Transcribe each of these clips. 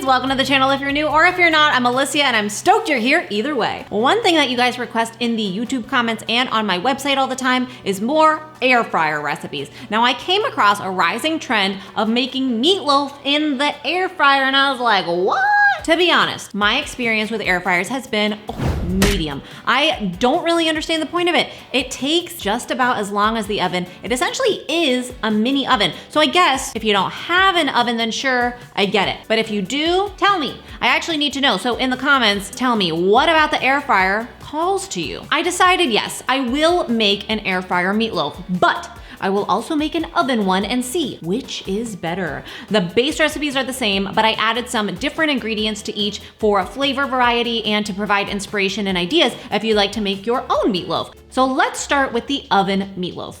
welcome to the channel if you're new, or if you're not, I'm Alicia and I'm stoked you're here either way. One thing that you guys request in the YouTube comments and on my website all the time is more air fryer recipes. Now I came across a rising trend of making meatloaf in the air fryer and I was like, what? To be honest, my experience with air fryers has been medium. I don't really understand the point of it. It takes just about as long as the oven. It essentially is a mini oven. So I guess if you don't have an oven, then sure, I get it. But if you do, tell me. I actually need to know. So in the comments, tell me, what about the air fryer calls to you? I decided, yes, I will make an air fryer meatloaf, but I will also make an oven one and see which is better. The base recipes are the same, but I added some different ingredients to each for flavor variety and to provide inspiration and ideas if you like to make your own meatloaf. So let's start with the oven meatloaf.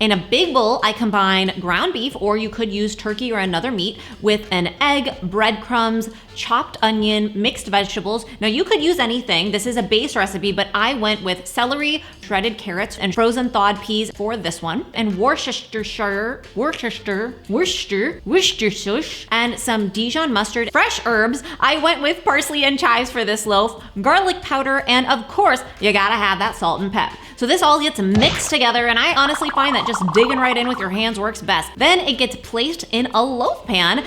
In a big bowl, I combine ground beef, or you could use turkey or another meat, with an egg, breadcrumbs, chopped onion, mixed vegetables. Now you could use anything. This is a base recipe, but I went with celery, shredded carrots, and frozen thawed peas for this one, and Worcestershire sauce, and some Dijon mustard. Fresh herbs, I went with parsley and chives for this loaf, garlic powder, and of course, you gotta have that salt and pep. So this all gets mixed together, and I honestly find that just digging right in with your hands works best. Then it gets placed in a loaf pan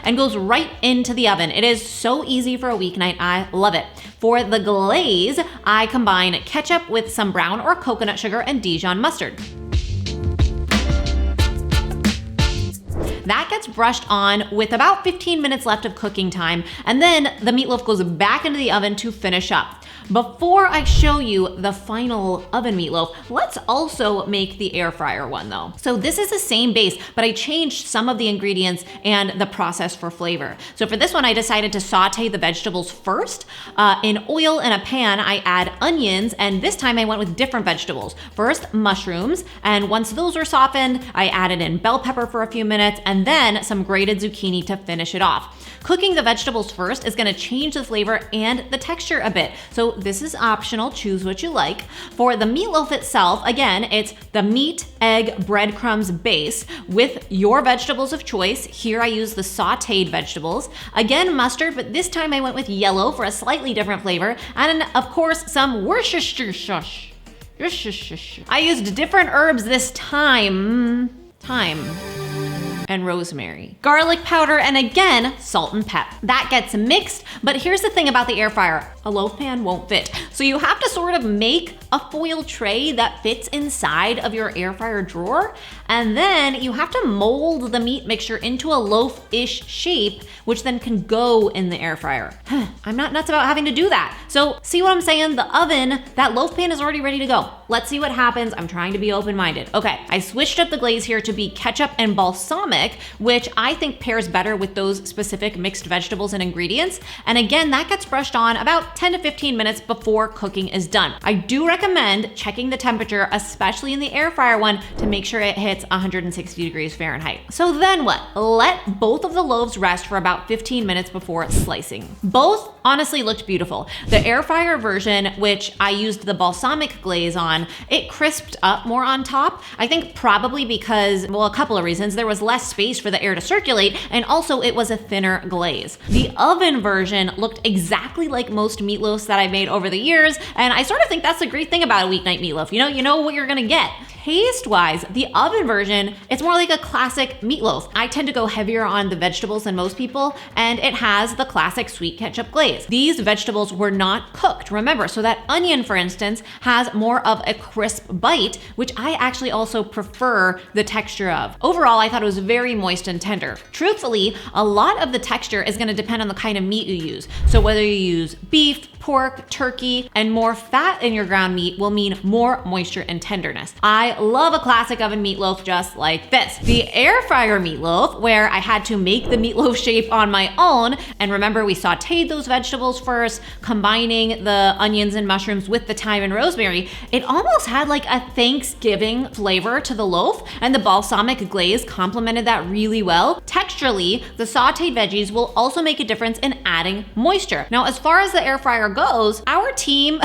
and goes right into the oven. It is so easy for a weeknight, I love it. For the glaze, I combine ketchup with some brown or coconut sugar and Dijon mustard. That gets brushed on with about 15 minutes left of cooking time, and then the meatloaf goes back into the oven to finish up. Before I show you the final oven meatloaf, let's also make the air fryer one though. So this is the same base, but I changed some of the ingredients and the process for flavor. So for this one, I decided to saute the vegetables first. In oil in a pan, I add onions, and this time I went with different vegetables. First, mushrooms, and once those were softened, I added in bell pepper for a few minutes, and then some grated zucchini to finish it off. Cooking the vegetables first is gonna change the flavor and the texture a bit. So this is optional, choose what you like. For the meatloaf itself, again, it's the meat, egg, breadcrumbs base with your vegetables of choice. Here I use the sauteed vegetables. Again, mustard, but this time I went with yellow for a slightly different flavor. And of course, some Worcestershire sauce. I used different herbs this time. And rosemary. Garlic powder, and again, salt and pep. That gets mixed, but here's the thing about the air fryer. A loaf pan won't fit. So you have to sort of make a foil tray that fits inside of your air fryer drawer, and then you have to mold the meat mixture into a loaf-ish shape, which then can go in the air fryer. I'm not nuts about having to do that. So see what I'm saying? The oven, that loaf pan is already ready to go. Let's see what happens. I'm trying to be open-minded. Okay, I switched up the glaze here to be ketchup and balsamic, which I think pairs better with those specific mixed vegetables and ingredients. And again, that gets brushed on about 10 to 15 minutes before cooking is done. I do recommend checking the temperature, especially in the air fryer one, to make sure it hits 160 degrees Fahrenheit. So then what? Let both of the loaves rest for about 15 minutes before slicing. Both honestly looked beautiful. The air fryer version, which I used the balsamic glaze on, it crisped up more on top. I think probably because, well, a couple of reasons. There was less space for the air to circulate, and also it was a thinner glaze. The oven version looked exactly like most meatloafs that I made over the years, and I sort of think that's the great thing about a weeknight meatloaf. You know what you're gonna get. Taste-wise, the oven version, it's more like a classic meatloaf. I tend to go heavier on the vegetables than most people, and it has the classic sweet ketchup glaze. These vegetables were not cooked, remember, so that onion, for instance, has more of a crisp bite, which I actually also prefer the texture of. Overall, I thought it was very moist and tender. Truthfully, a lot of the texture is gonna depend on the kind of meat you use. So whether you use beef, pork, turkey, and more fat in your ground meat will mean more moisture and tenderness. I love a classic oven meatloaf just like this. The air fryer meatloaf, where I had to make the meatloaf shape on my own, and remember we sauteed those vegetables first, combining the onions and mushrooms with the thyme and rosemary, it almost had like a Thanksgiving flavor to the loaf, and the balsamic glaze complemented that really well. Texturally, the sauteed veggies will also make a difference in adding moisture. Now, as far as the air fryer goes, our team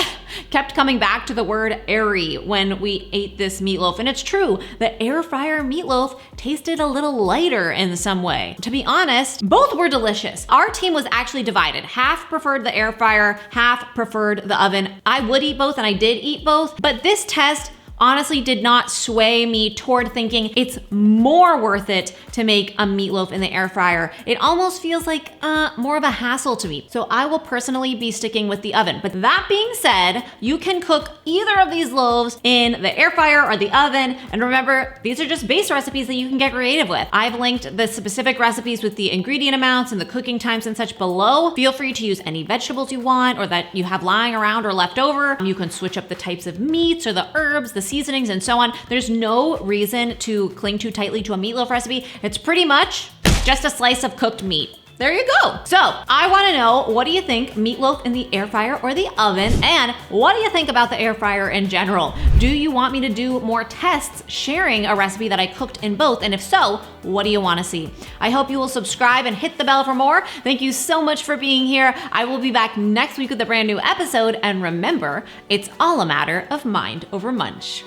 kept coming back to the word airy when we ate this meatloaf. And it's true, the air fryer meatloaf tasted a little lighter in some way. To be honest, both were delicious. Our team was actually divided. Half preferred the air fryer, half preferred the oven. I would eat both and I did eat both, but this test honestly did not sway me toward thinking it's more worth it to make a meatloaf in the air fryer. It almost feels like more of a hassle to me. So I will personally be sticking with the oven. But that being said, you can cook either of these loaves in the air fryer or the oven. And remember, these are just base recipes that you can get creative with. I've linked the specific recipes with the ingredient amounts and the cooking times and such below. Feel free to use any vegetables you want or that you have lying around or left over. You can switch up the types of meats or the herbs, the seasonings, and so on. There's no reason to cling too tightly to a meatloaf recipe. It's pretty much just a slice of cooked meat. There you go. So I wanna know, what do you think, meatloaf in the air fryer or the oven? And what do you think about the air fryer in general? Do you want me to do more tests sharing a recipe that I cooked in both? And if so, what do you wanna see? I hope you will subscribe and hit the bell for more. Thank you so much for being here. I will be back next week with a brand new episode. And remember, it's all a matter of mind over munch.